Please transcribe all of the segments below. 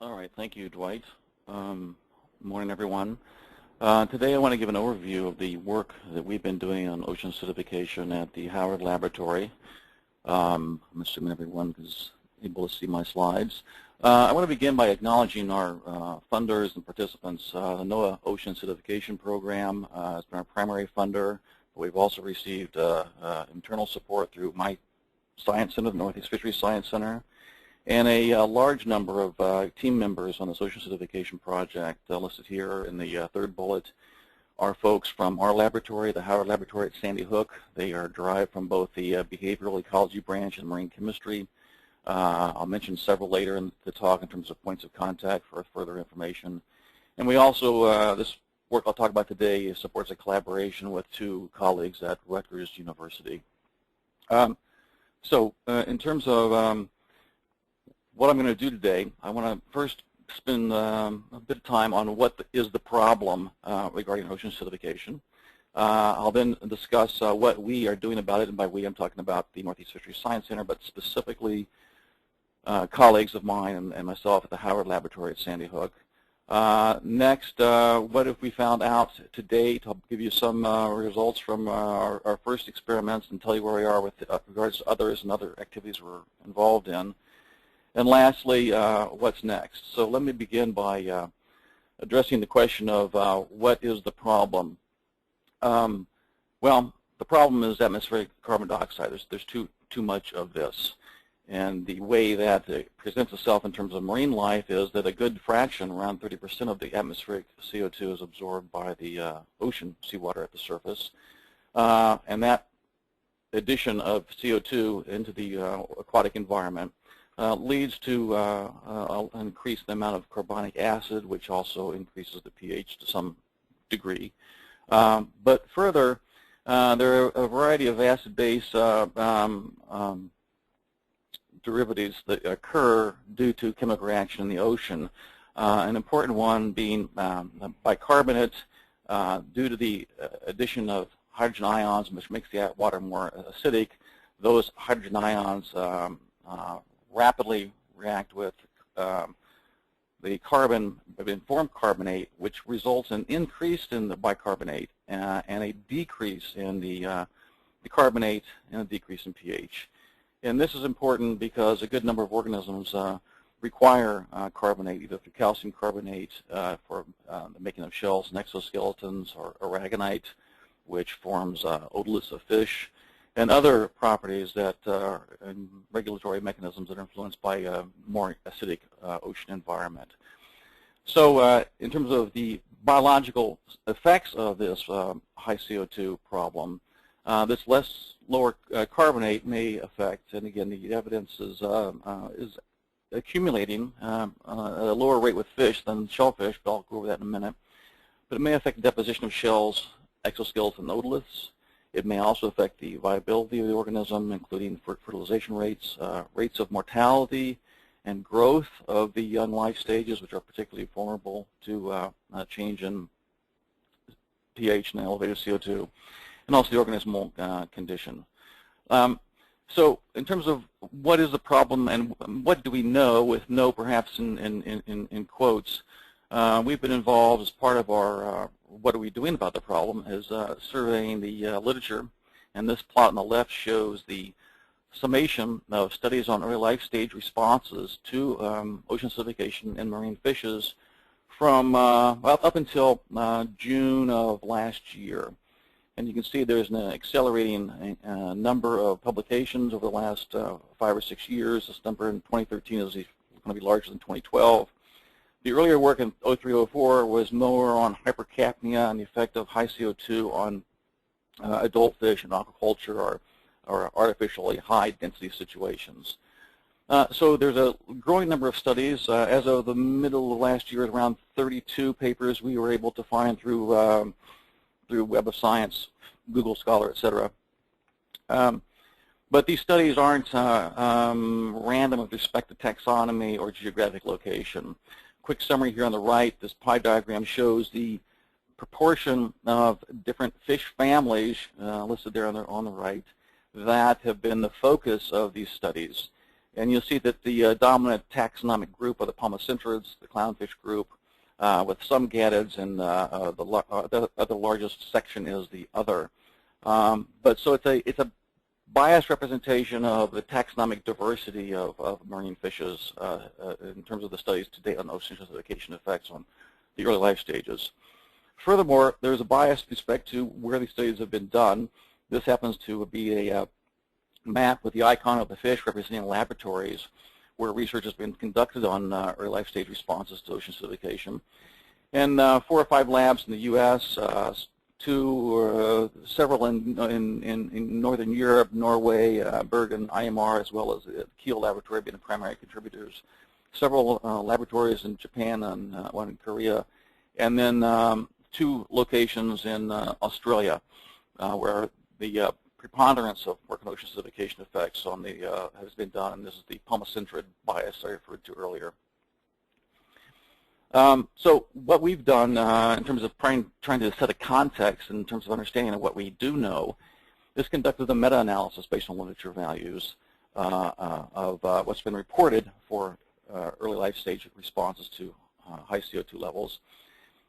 All right, thank you, Dwight. Morning, everyone. Today I want to give an overview of the work that we've been doing on ocean acidification at the Howard Laboratory. I'm assuming everyone is able to see my slides. I want to begin by acknowledging our funders and participants. The NOAA Ocean Acidification Program has been our primary funder. We've also received internal support through my Science Center, the Northeast Fisheries Science Center, and a large number of team members on this ocean acidification project listed here in the third bullet are folks from our laboratory, the Howard Laboratory at Sandy Hook. They are derived from both the behavioral ecology branch and marine chemistry. I'll mention several later in the talk in terms of points of contact for further information. And we also, this work I'll talk about today supports a collaboration with two colleagues at Rutgers University. In terms of what I'm going to do today, I want to first spend a bit of time on what is the problem regarding ocean acidification. I'll then discuss what we are doing about it, and by we I'm talking about the Northeast Fisheries Science Center, but specifically colleagues of mine and myself at the Howard Laboratory at Sandy Hook. Next, what have we found out to date? I'll give you some results from our first experiments and tell you where we are with regards to others and other activities we're involved in. And lastly, what's next? So let me begin by addressing the question of what is the problem? Well, the problem is atmospheric carbon dioxide. There's too much of this. And the way that it presents itself in terms of marine life is that a good fraction, around 30% of the atmospheric CO2 is absorbed by the ocean seawater at the surface. And that addition of CO2 into the aquatic environment leads to an increased amount of carbonic acid, which also increases the pH to some degree. But further, there are a variety of acid-base derivatives that occur due to chemical reaction in the ocean. An important one being bicarbonate due to the addition of hydrogen ions, which makes the water more acidic. Those hydrogen ions rapidly react with the carbon-informed carbonate, which results in increase in the bicarbonate and a decrease in the carbonate and a decrease in pH. And this is important because a good number of organisms require carbonate, either through calcium carbonate for the making of shells and exoskeletons, or aragonite, which forms otoliths of fish, and other properties that are regulatory mechanisms that are influenced by a more acidic ocean environment. So in terms of the biological effects of this high CO2 problem, this lower carbonate may affect, and again the evidence is accumulating at a lower rate with fish than shellfish, but I'll go over that in a minute. But it may affect the deposition of shells, exoskeleton otoliths. It may also affect the viability of the organism, including fertilization rates, rates of mortality, and growth of the young life stages, which are particularly vulnerable to change in pH and elevated CO2, and also the organismal condition. So in terms of what is the problem and what do we know, with "know" perhaps in quotes, we've been involved as part of our what are we doing about the problem is surveying the literature, and this plot on the left shows the summation of studies on early life stage responses to ocean acidification in marine fishes from up until June of last year. And you can see there's an accelerating number of publications over the last 5 or 6 years. This number in 2013 is going to be larger than 2012. The earlier work in 03-04 was more on hypercapnia and the effect of high CO2 on adult fish in aquaculture or artificially high density situations. So there's a growing number of studies. As of the middle of last year, around 32 papers we were able to find through Web of Science, Google Scholar, etc. But these studies aren't random with respect to taxonomy or geographic location. Quick summary here on the right, this pie diagram shows the proportion of different fish families listed there on the right that have been the focus of these studies. And you'll see that the dominant taxonomic group are the palmacentrids, the clownfish group, with some gattids, and the other largest section is the other. But so it's a biased representation of the taxonomic diversity of marine fishes in terms of the studies to date on ocean acidification effects on the early life stages. Furthermore, there's a bias with respect to where these studies have been done. This happens to be a map with the icon of the fish representing laboratories where research has been conducted on early life stage responses to ocean acidification. And 4 or 5 labs in the U.S., several in Northern Europe, Norway, Bergen, IMR, as well as the Kiel Laboratory being the primary contributors. Several laboratories in Japan and one in Korea, and then 2 locations in Australia, where the preponderance of work on ocean acidification effects on the has been done. And this is the palmacentrid bias I referred to earlier. So what we've done in terms of trying to set a context in terms of understanding of what we do know is conducted a meta-analysis based on literature values of what's been reported for early life stage responses to high CO2 levels.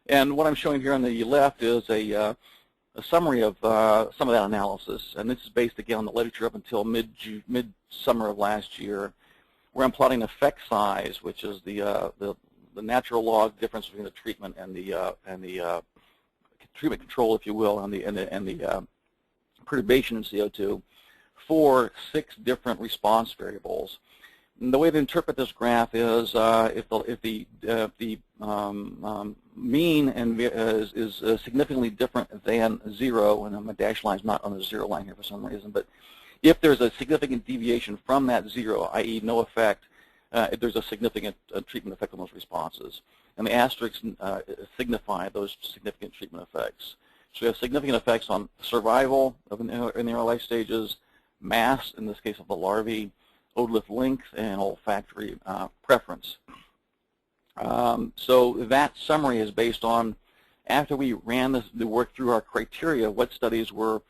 And what I'm showing here on the left is a summary of some of that analysis, and this is based again on the literature up until mid-summer of last year, where I'm plotting effect size, which is the natural log difference between the treatment and the treatment control, if you will, and the perturbation in CO2 for 6 different response variables. And the way to interpret this graph is if the mean is significantly different than 0, and my dashed line is not on the 0 line here for some reason, but if there's a significant deviation from that 0, i.e. no effect, there's a significant treatment effect on those responses. And the asterisks signify those significant treatment effects. So we have significant effects on survival in the early life stages, mass, in this case of the larvae, otolith length, and olfactory preference. So that summary is based on, after we ran the work through our criteria, what studies were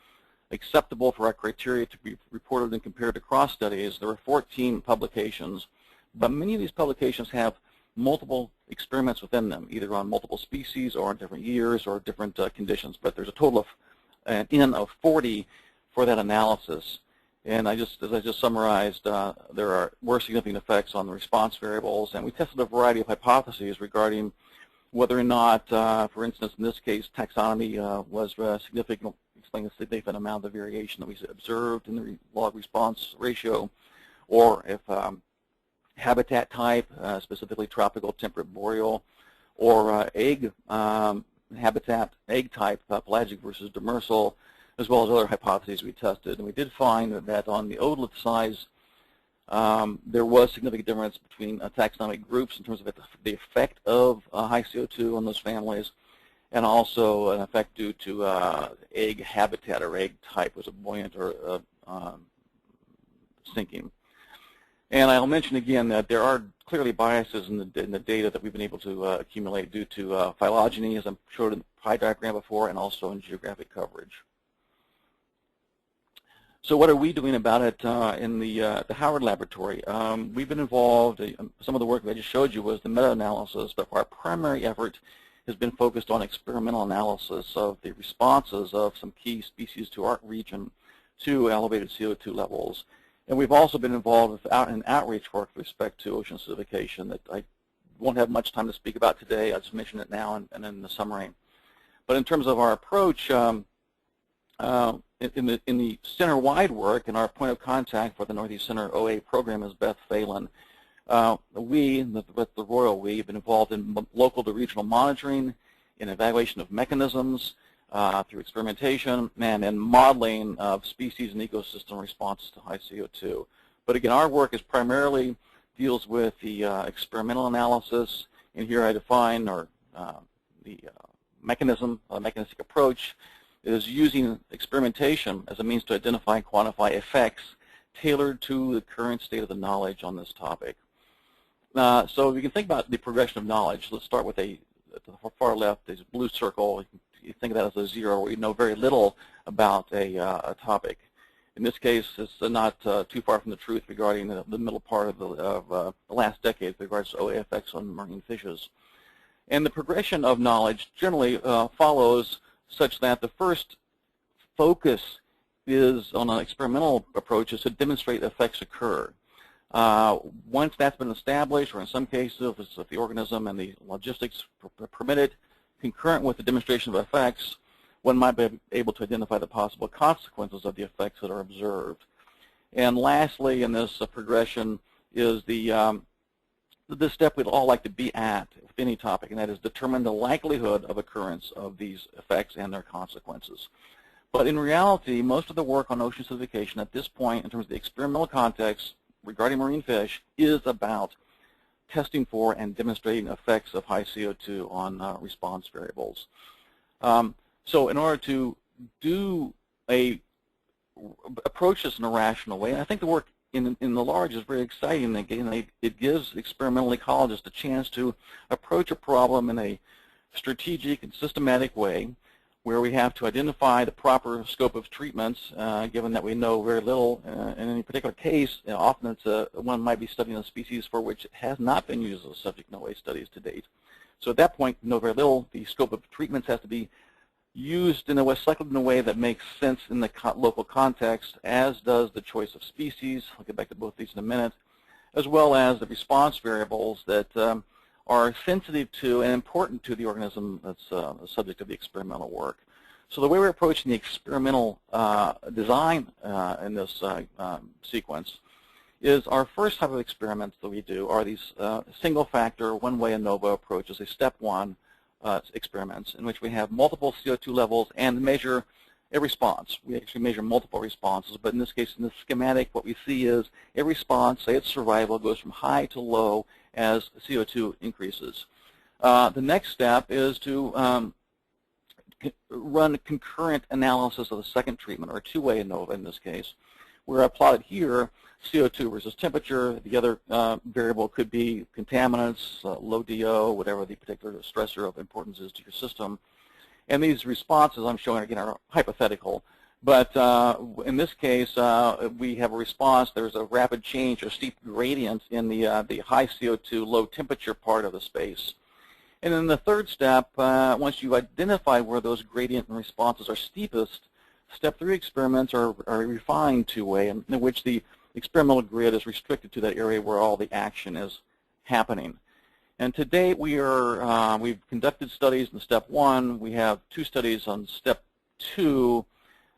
acceptable for our criteria to be reported and compared to cross studies. There were 14 publications, but many of these publications have multiple experiments within them, either on multiple species or on different years or different conditions. But there's a total of an N of 40 for that analysis. And as I just summarized, there were significant effects on the response variables, and we tested a variety of hypotheses regarding whether or not, for instance, in this case, taxonomy was explaining a significant amount of the variation that we observed in the log response ratio, or if habitat type, specifically tropical, temperate, boreal, or egg habitat, egg type, pelagic versus demersal, as well as other hypotheses we tested. And we did find that on the otolith size, there was significant difference between taxonomic groups in terms of the effect of high CO2 on those families, and also an effect due to egg habitat or egg type, was it buoyant or sinking. And I'll mention again that there are clearly biases in the data that we've been able to accumulate due to phylogeny, as I showed in the pie diagram before, and also in geographic coverage. So what are we doing about it in the Howard Laboratory? We've been involved, some of the work that I just showed you was the meta-analysis, but our primary effort has been focused on experimental analysis of the responses of some key species to our region to elevated CO2 levels. And we've also been involved in outreach work with respect to ocean acidification that I won't have much time to speak about today. I'll just mention it now and in the summary. But in terms of our approach, in the center-wide work, and our point of contact for the Northeast Center OA program is Beth Phelan. With the Royal we, have been involved in local to regional monitoring, in evaluation of mechanisms, through experimentation, and in modeling of species and ecosystem responses to high CO2. But again, our work is primarily deals with the experimental analysis, and here I define the mechanistic approach is using experimentation as a means to identify and quantify effects tailored to the current state of the knowledge on this topic. So if you can think about the progression of knowledge, let's start with at the far left, this blue circle. You think of that as a 0, where you know very little about a topic. In this case, it's not too far from the truth regarding the middle part of the last decade with regards to OA effects on marine fishes. And the progression of knowledge generally follows such that the first focus is on an experimental approach is to demonstrate effects occur. Once that's been established, or in some cases, if the organism and the logistics permit it, concurrent with the demonstration of effects, one might be able to identify the possible consequences of the effects that are observed. And lastly, in this progression is the step we'd all like to be at with any topic, and that is determine the likelihood of occurrence of these effects and their consequences. But in reality, most of the work on ocean acidification at this point, in terms of the experimental context regarding marine fish, is about testing for and demonstrating effects of high CO2 on response variables. So in order to approach this in a rational way, and I think the work in the large is very exciting. Again, it gives experimental ecologists a chance to approach a problem in a strategic and systematic way, where we have to identify the proper scope of treatments, given that we know very little. In any particular case, often it's one might be studying a species for which it has not been used as a subject in OA studies to date. So at that point, know very little. The scope of treatments has to be used in a way, selected in a way that makes sense in the local context, as does the choice of species. I'll get back to both these in a minute, as well as the response variables that are sensitive to and important to the organism that's the subject of the experimental work. So the way we're approaching the experimental design in this sequence is our first type of experiments that we do are these single-factor, one-way ANOVA approaches, a step one experiments in which we have multiple CO2 levels and measure a response. We actually measure multiple responses, but in this case, in the schematic, what we see is a response, say it's survival, goes from high to low as CO2 increases. The next step is to run concurrent analysis of the second treatment, or a two-way ANOVA in this case, where I plotted here CO2 versus temperature. The other variable could be contaminants, low DO, whatever the particular stressor of importance is to your system. And these responses I'm showing again are hypothetical. But in this case, we have a response. There's a rapid change or steep gradient in the high CO2, low temperature part of the space. And then the third step, once you've identified where those gradient and responses are steepest, step 3 experiments are refined two-way, in which the experimental grid is restricted to that area where all the action is happening. And to date, we've conducted studies in step 1. We have 2 studies on step 2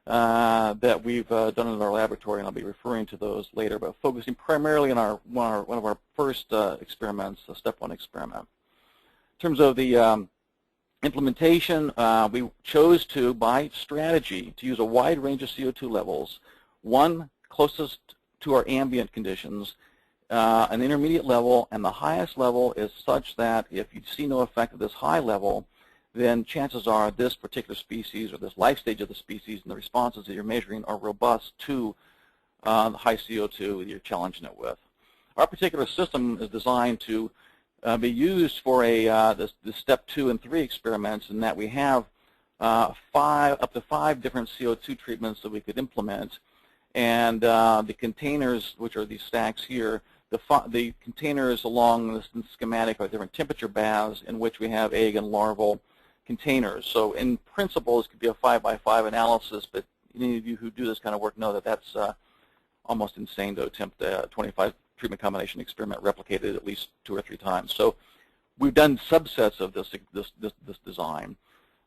that we've done in our laboratory, and I'll be referring to those later, but focusing primarily on one of our first experiments, the step 1 experiment. In terms of the implementation, we chose to, by strategy, to use a wide range of CO2 levels, one closest to our ambient conditions, an intermediate level, and the highest level is such that if you see no effect at this high level, then chances are this particular species or this life stage of the species and the responses that you're measuring are robust to the high CO2 that you're challenging it with. Our particular system is designed to be used for the step 2 and 3 experiments, in that we have up to 5 different CO2 treatments that we could implement. And the containers, which are these stacks here, the containers along this schematic are different temperature baths in which we have egg and larval containers. So in principle, this could be a 5x5 analysis, but any of you who do this kind of work know that that's almost insane to attempt a 25 treatment combination experiment replicated at least 2 or 3 times. So we've done subsets of this design.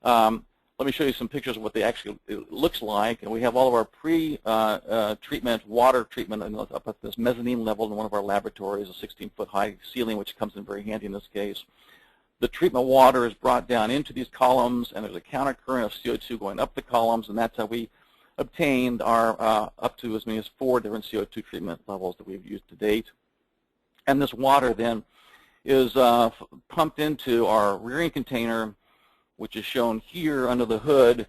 Let me show you some pictures of what they actually looks like. And we have all of our pre-treatment water treatment up at this mezzanine level in one of our laboratories, a 16-foot high ceiling, which comes in very handy in this case. The treatment water is brought down into these columns, and there's a countercurrent of CO2 going up the columns, and that's how we obtained our up to as many as 4 different CO2 treatment levels that we've used to date. And this water then is pumped into our rearing container, which is shown here under the hood.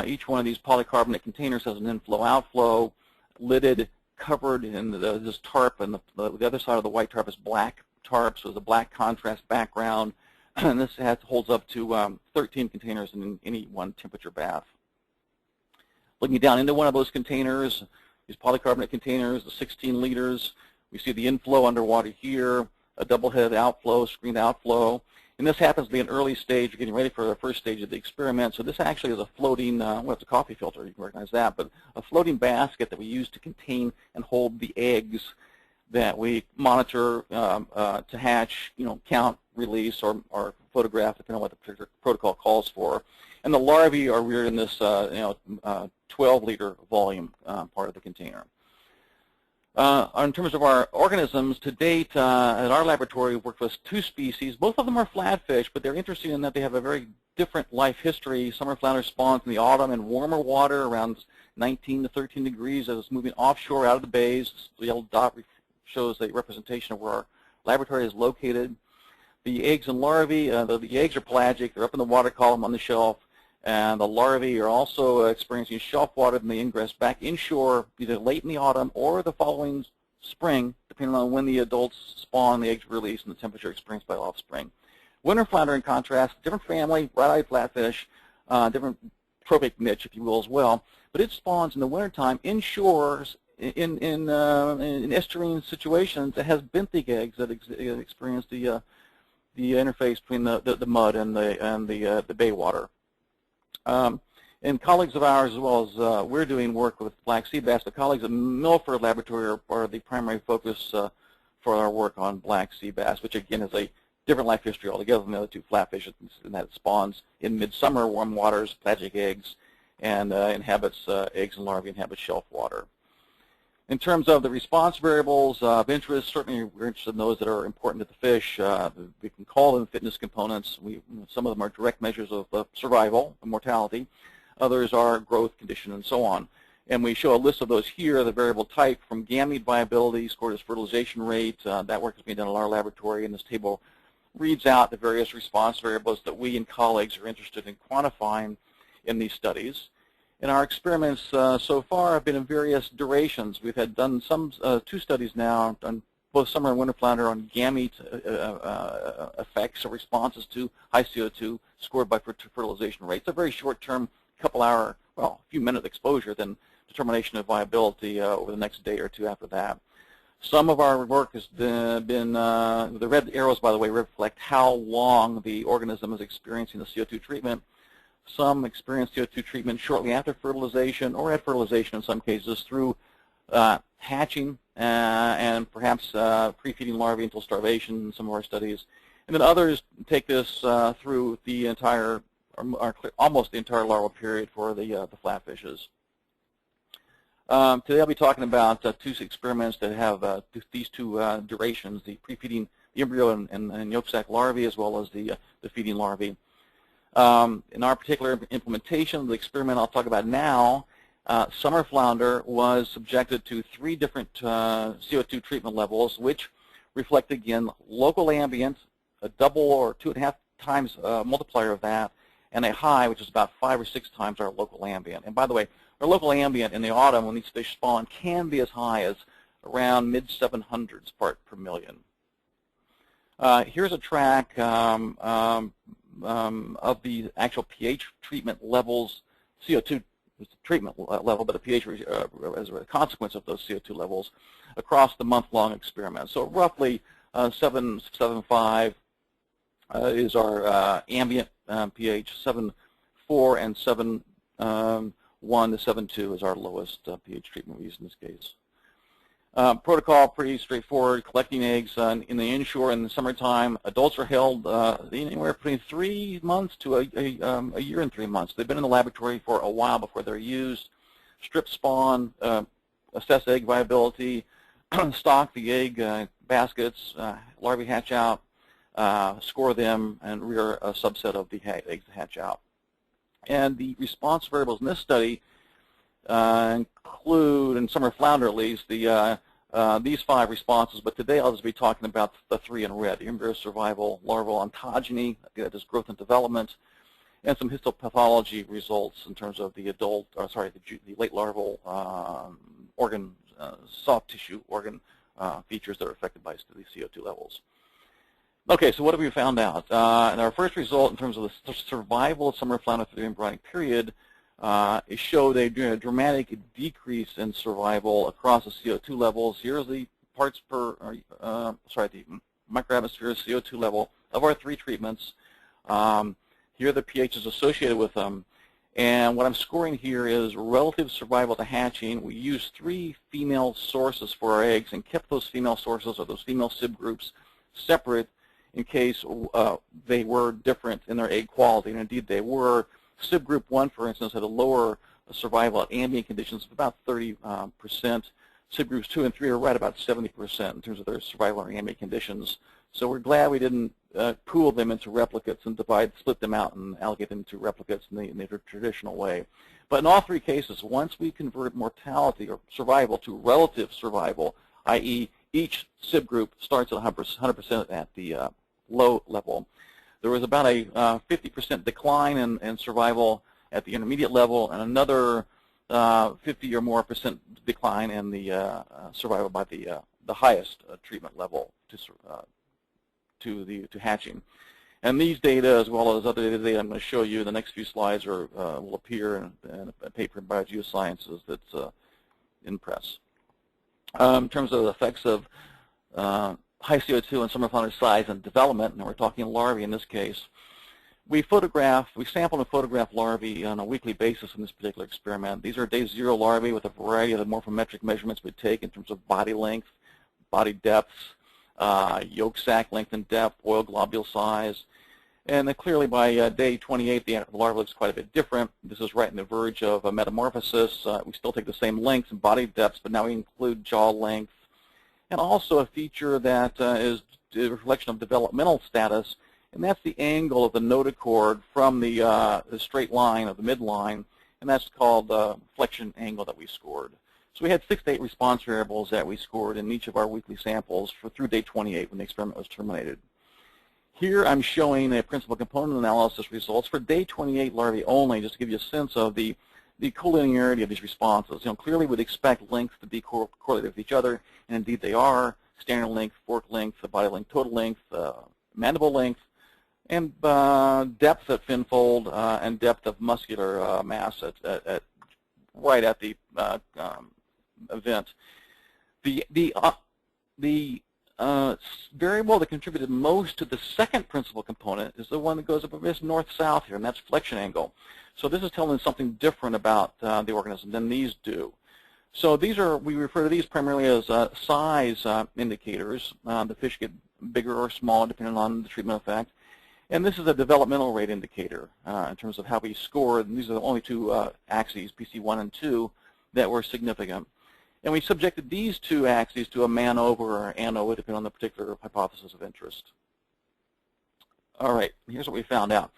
Each one of these polycarbonate containers has an inflow-outflow, lidded, covered in this tarp, and the other side of the white tarp is black tarp, so there's a black contrast background. And this holds up to 13 containers in any one temperature bath. Looking down into one of those containers, these polycarbonate containers, the 16 liters. We see the inflow underwater here, a double-headed outflow, screened outflow. And this happens to be an early stage. We're getting ready for the first stage of the experiment. So this actually is a floating, well, it's a coffee filter, you can recognize that, but a floating basket that we use to contain and hold the eggs that we monitor to hatch, count, release, or photograph, depending on what the particular protocol calls for. And the larvae are reared in this 12-liter volume part of the container. In terms of our organisms, to date, at our laboratory, we've worked with 2 species. Both of them are flatfish, but they're interesting in that they have a very different life history. Summer flounder spawns in the autumn in warmer water, around 19 to 13 degrees, as it's moving offshore out of the bays. The yellow dot shows a representation of where our laboratory is located. The eggs and larvae, the eggs are pelagic. They're up in the water column on the shelf. And the larvae are also experiencing shelf water and they ingress back inshore either late in the autumn or the following spring, depending on when the adults spawn, the eggs are released, and the temperature experienced by the offspring. Winter flounder, in contrast, different family, bright-eyed flatfish, different trophic niche, if you will, as well. But it spawns in the wintertime inshores in estuarine situations that has benthic eggs that experience the interface between the mud and the bay water. And colleagues of ours, as well as we're doing work with black sea bass, the colleagues at Milford Laboratory are the primary focus for our work on black sea bass, which again is a different life history altogether than the other 2 flatfish, in that it spawns in midsummer, warm waters, pelagic eggs, and inhabits eggs and larvae, inhabits shelf water. In terms of the response variables of interest, certainly we're interested in those that are important to the fish. We can call them fitness components. Some of them are direct measures of survival and mortality. Others are growth, condition, and so on. And we show a list of those here, the variable type from gamete viability, scored as fertilization rate. That work is being done in our laboratory, and this table reads out the various response variables that we and colleagues are interested in quantifying in these studies. And our experiments so far have been in various durations. We've had done 2 studies now on both summer and winter flounder on gamete effects or responses to high CO2 scored by fertilization rates. A very short-term, couple-hour, well, a few-minute exposure, then determination of viability over the next day or 2 after that. Some of our work has been the red arrows, by the way, reflect how long the organism is experiencing the CO2 treatment. Some experience CO2 treatment shortly after fertilization, or at fertilization in some cases, through hatching and perhaps pre-feeding larvae until starvation in some of our studies. And then others take this through the entire, or almost the entire larval period for the flatfishes. Today I'll be talking about 2 experiments that have these 2 durations, the pre-feeding embryo and yolk sac larvae, as well as the feeding larvae. In our particular implementation of the experiment I'll talk about now, summer flounder was subjected to 3 different CO2 treatment levels, which reflect, again, local ambient, a double or 2.5 times multiplier of that, and a high, which is about 5 or 6 times our local ambient. And by the way, our local ambient in the autumn when these fish spawn can be as high as around mid-700s part per million. Here's a track of the actual pH treatment levels, CO2 is the treatment level, but the pH as a consequence of those CO2 levels across the month-long experiment. So roughly 7.5 is our ambient pH, 7.4 and 7.1 to 7.2 is our lowest pH treatment we use in this case. Protocol pretty straightforward, collecting eggs in the inshore in the summertime. Adults are held anywhere between 3 months to a year and 3 months. They've been in the laboratory for a while before they're used. Strip spawn, assess egg viability, stock the egg baskets, larvae hatch out, score them, and rear a subset of the eggs that hatch out. And the response variables in this study include, in summer flounder at least, these 5 responses, but today I'll just be talking about the 3 in red: the embryo survival, larval ontogeny, that is growth and development, and some histopathology results in terms of the adult, the late larval organ, soft tissue organ features that are affected by the CO2 levels. Okay, so what have we found out? In our first result, in terms of the survival of summer flounder through the embryonic period, It showed a dramatic decrease in survival across the CO2 levels. Here's the parts per, the microatmosphere CO2 level of our 3 treatments. Here are the pHs associated with them. And what I'm scoring here is relative survival to hatching. We used 3 female sources for our eggs and kept those female sources or those female SIB groups separate in case they were different in their egg quality. And indeed they were. SIB group 1, for instance, had a lower survival at ambient conditions of about 30%. SIB groups 2 and 3 are right about 70% in terms of their survival in ambient conditions. So we're glad we didn't pool them into replicates and split them out and allocate them to replicates in the traditional way. But in all 3 cases, once we convert mortality or survival to relative survival, i.e. each SIB group starts at 100% at the low level, there was about a 50% decline in survival at the intermediate level and another 50 or more % decline in the survival by the highest treatment level to hatching. And these data, as well as other data I'm going to show you in the next few slides, will appear in a paper in Biogeosciences that's in press. In terms of the effects of high CO2 and summer flounder size and development, and we're talking larvae in this case, we sampled and photographed larvae on a weekly basis in this particular experiment. These are day 0 larvae with a variety of the morphometric measurements we take in terms of body length, body depths, yolk sac length and depth, oil globule size. And clearly by day 28, the larva looks quite a bit different. This is right in the verge of a metamorphosis. We still take the same lengths and body depths, but now we include jaw length. And also a feature that is a reflection of developmental status, and that's the angle of the notochord from the straight line of the midline, and that's called the flexion angle that we scored. So we had 6 to 8 response variables that we scored in each of our weekly samples through day 28 when the experiment was terminated. Here I'm showing a principal component analysis results for day 28 larvae only, just to give you a sense of the collinearity of these responses. Clearly we'd expect lengths to be correlated with each other, and indeed they are. Standard length, fork length, body length, total length, mandible length, and depth at fin fold and depth of muscular mass right at the event. The variable that contributed most to the second principal component is the one that goes up a bit north-south here, and that's flexion angle. So this is telling us something different about the organism than these do. So we refer to these primarily as size indicators. The fish get bigger or smaller depending on the treatment effect. And this is a developmental rate indicator in terms of how we score. And these are the only 2 axes, PC1 and 2, that were significant. And we subjected these 2 axes to a MANOVA or ANOVA, depending on the particular hypothesis of interest. All right, here's what we found out.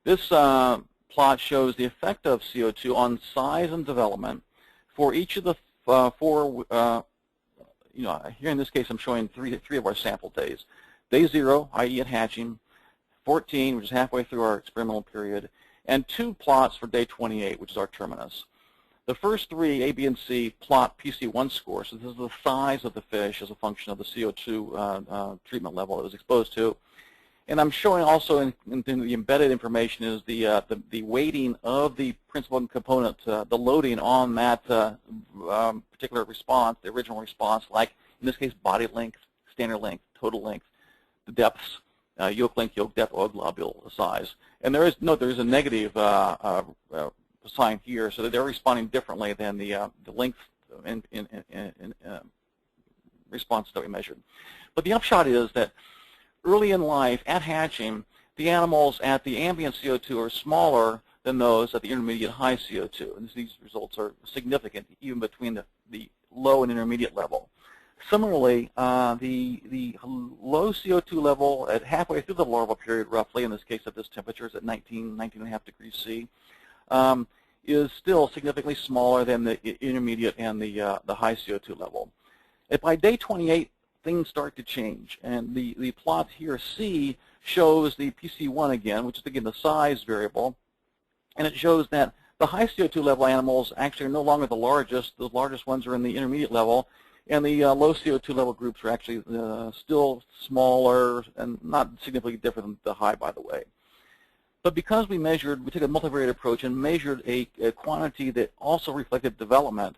This plot shows the effect of CO2 on size and development for each of the 4, here in this case I'm showing 3 of our sample days. Day 0, i.e. at hatching, 14, which is halfway through our experimental period, and 2 plots for day 28, which is our terminus. The first 3, A, B, and C, plot PC1 scores. So this is the size of the fish as a function of the CO2 treatment level it was exposed to. And I'm showing also in the embedded information is the weighting of the principal component, the loading on that particular response, the original response, like in this case body length, standard length, total length, the depths, yolk length, yolk depth, oil globule size. And there is a negative sign here, so that they're responding differently than the length in response that we measured. But the upshot is that early in life, at hatching, the animals at the ambient CO2 are smaller than those at the intermediate high CO2. And these results are significant even between the low and intermediate level. Similarly, the low CO2 level at halfway through the larval period, roughly, in this case at this temperature is at 19.5 degrees C, is still significantly smaller than the intermediate and the high CO2 level. And by day 28, things start to change, and the plot here, C, shows the PC1 again, which is again the size variable, and it shows that the high CO2 level animals actually are no longer the largest. The largest ones are in the intermediate level, and the low CO2 level groups are actually still smaller and not significantly different than the high, by the way. But because we took a multivariate approach and measured a quantity that also reflected development,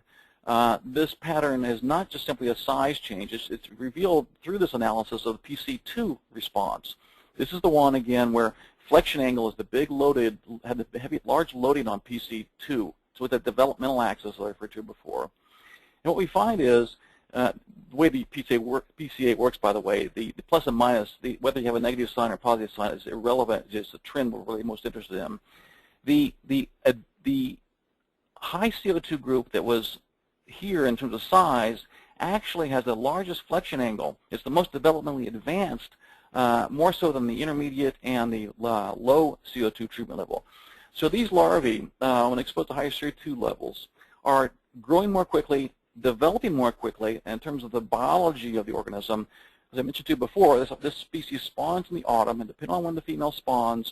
this pattern is not just simply a size change. It's revealed through this analysis of the PC2 response. This is the one, again, where flexion angle is the big loaded, had the large loading on PC2. So with the developmental axis that I referred to before. And what we find is, the way the PCA works, by the way, the plus and minus, whether you have a negative sign or positive sign is irrelevant. It's just the trend we're really most interested in. The high CO2 group that was here in terms of size actually has the largest flexion angle. It's the most developmentally advanced, more so than the intermediate and the low CO2 treatment level. So these larvae, when exposed to higher CO2 levels, are growing more quickly, developing more quickly in terms of the biology of the organism. As I mentioned to you before, this species spawns in the autumn, and depending on when the female spawns,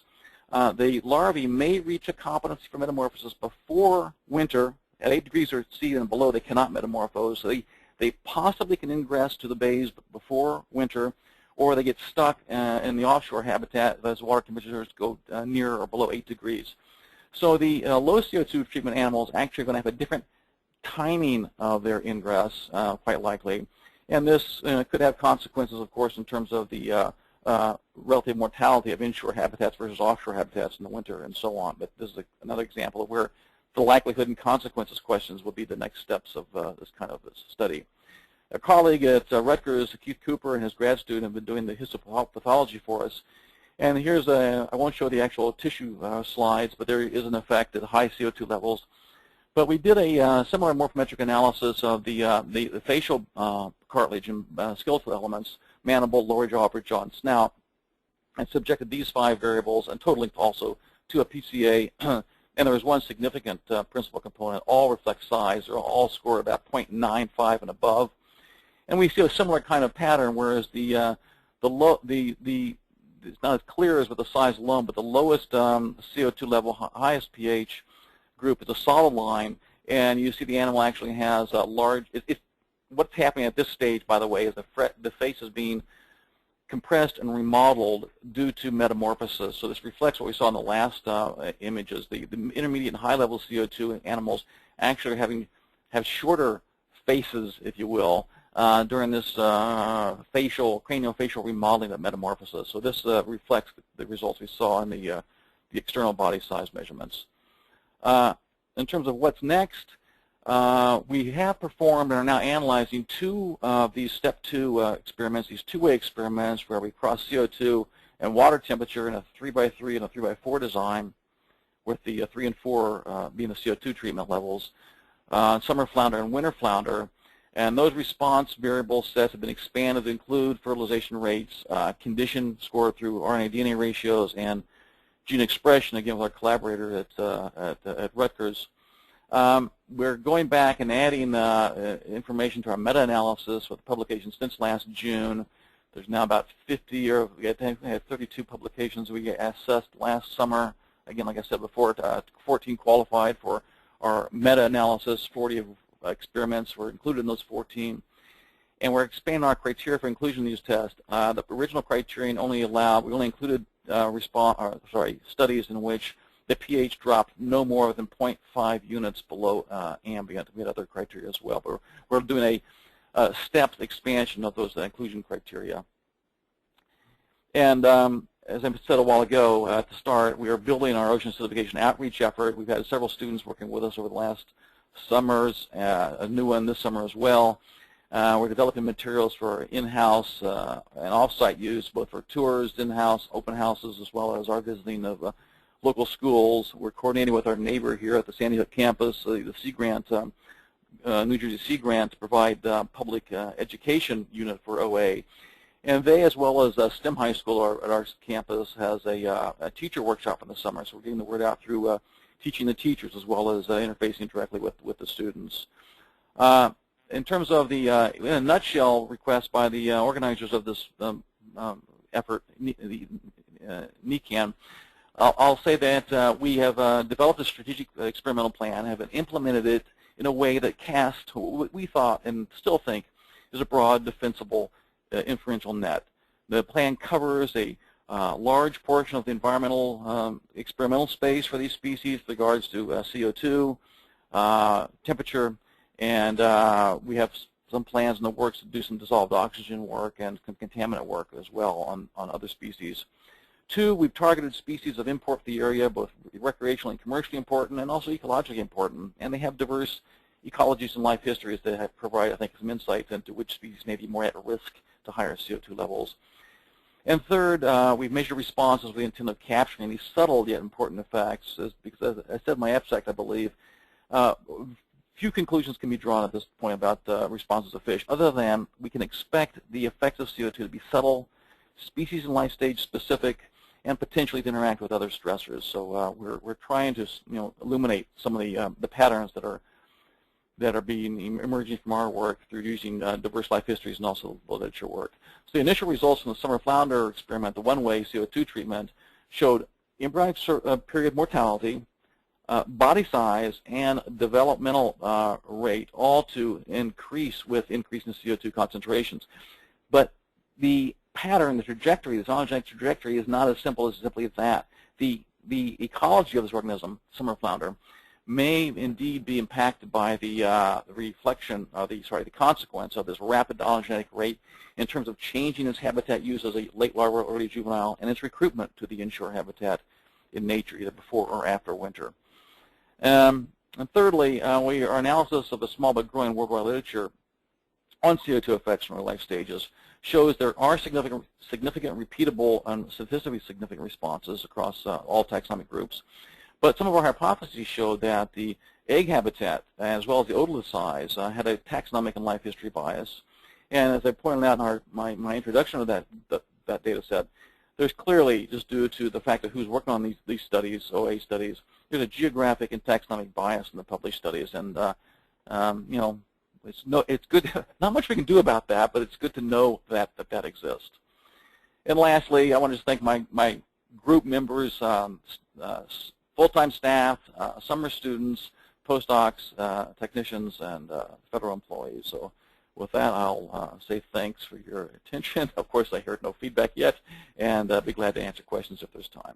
the larvae may reach a competency for metamorphosis before winter. At 8 degrees C and below, they cannot metamorphose. So they possibly can ingress to the bays before winter, or they get stuck in the offshore habitat as water temperatures go near or below 8 degrees. So the low CO2 treatment animals actually are going to have a different timing of their ingress, quite likely. And this could have consequences, of course, in terms of the relative mortality of inshore habitats versus offshore habitats in the winter and so on. But this is another example of where the likelihood and consequences questions will be the next steps of this kind of study. A colleague at Rutgers, Keith Cooper, and his grad student have been doing the histopathology for us. And here's I won't show the actual tissue slides, but there is an effect at high CO2 levels. But we did a similar morphometric analysis of the facial cartilage and skeletal elements, mandible, lower jaw, upper jaw, and snout, and subjected these 5 variables and totaling also to a PCA. And there was one significant principal component. All reflect size. They're all scored about 0.95 and above. And we see a similar kind of pattern, whereas it's not as clear as with the size alone, but the lowest CO2 level, highest pH group is a solid line, and you see the animal actually has a large. What's happening at this stage, by the way, is the face is being compressed and remodeled due to metamorphosis. So this reflects what we saw in the last images. The intermediate and high level CO2 animals actually have shorter faces, if you will, during this craniofacial remodeling of metamorphosis. So this reflects the results we saw in the external body size measurements. In terms of what's next, we have performed and are now analyzing 2 of these step 2 experiments, these 2-way experiments where we cross CO2 and water temperature in a 3x3 and a 3x4 design, with the 3 and 4 being the CO2 treatment levels, summer flounder and winter flounder. And those response variable sets have been expanded to include fertilization rates, condition scored through RNA-DNA ratios, and gene expression, again, with our collaborator at Rutgers. We're going back and adding information to our meta-analysis with publications since last June. There's now about 50, or we had 32 publications we assessed last summer. Again, like I said before, 14 qualified for our meta-analysis. 40 experiments were included in those 14. And we're expanding our criteria for inclusion in these tests. The original criterion we only included studies in which the pH dropped no more than 0.5 units below ambient. We had other criteria as well, but we're doing a stepped expansion of those inclusion criteria. And as I said a while ago at the start, we are building our ocean acidification outreach effort. We've had several students working with us over the last summers, a new one this summer as well. We're developing materials for in-house and off-site use, both for tours, in-house, open houses, as well as our visiting of local schools. We're coordinating with our neighbor here at the Sandy Hook campus, the Sea Grant, New Jersey Sea Grant, to provide public education unit for OA. And they, as well as STEM High School at our campus, has a teacher workshop in the summer. So we're getting the word out through teaching the teachers as well as interfacing directly with the students. In terms of the, in a nutshell, request by the organizers of this effort, NECAN, I'll say that we have developed a strategic experimental plan, have implemented it in a way that casts what we thought and still think is a broad, defensible, inferential net. The plan covers a large portion of the environmental experimental space for these species with regards to CO2, temperature, and we have some plans in the works to do some dissolved oxygen work and some contaminant work as well on other species. 2, we've targeted species of import for the area, both recreationally and commercially important, and also ecologically important, and they have diverse ecologies and life histories that have provide, I think, some insights into which species may be more at risk to higher CO2 levels. And 3rd, we've measured responses with the intent of capturing these subtle yet important effects, because as I said in my abstract, I believe, few conclusions can be drawn at this point about responses of fish, other than we can expect the effects of CO2 to be subtle, species and life stage specific, and potentially to interact with other stressors. So we're trying to illuminate some of the patterns that are being emerging from our work through using diverse life histories and also literature work. So the initial results from the summer flounder experiment, the one-way CO2 treatment, showed embryonic period mortality, body size, and developmental rate, all to increase with increasing CO2 concentrations. But the pattern, the trajectory, the zoonogenic trajectory is not as simple as simply that. The ecology of this organism, summer flounder, may indeed be impacted by the reflection of the consequence of this rapid ologenetic rate in terms of changing its habitat use as a late larval or early juvenile and its recruitment to the inshore habitat in nature, either before or after winter. And thirdly, our analysis of the small but growing worldwide literature on CO2 effects from early life stages shows there are significant repeatable and statistically significant responses across all taxonomic groups. But some of our hypotheses showed that the egg habitat, as well as the otolith size, had a taxonomic and life history bias. And as I pointed out in my introduction of that data set, there's clearly, just due to the fact of who's working on these studies, OA studies, there's a geographic and taxonomic bias in the published studies. And it's good. Not much we can do about that, but it's good to know that exists. And lastly, I want to just thank my group members, full-time staff, summer students, postdocs, technicians, and federal employees. So with that, I'll say thanks for your attention. Of course, I heard no feedback yet, and be glad to answer questions if there's time.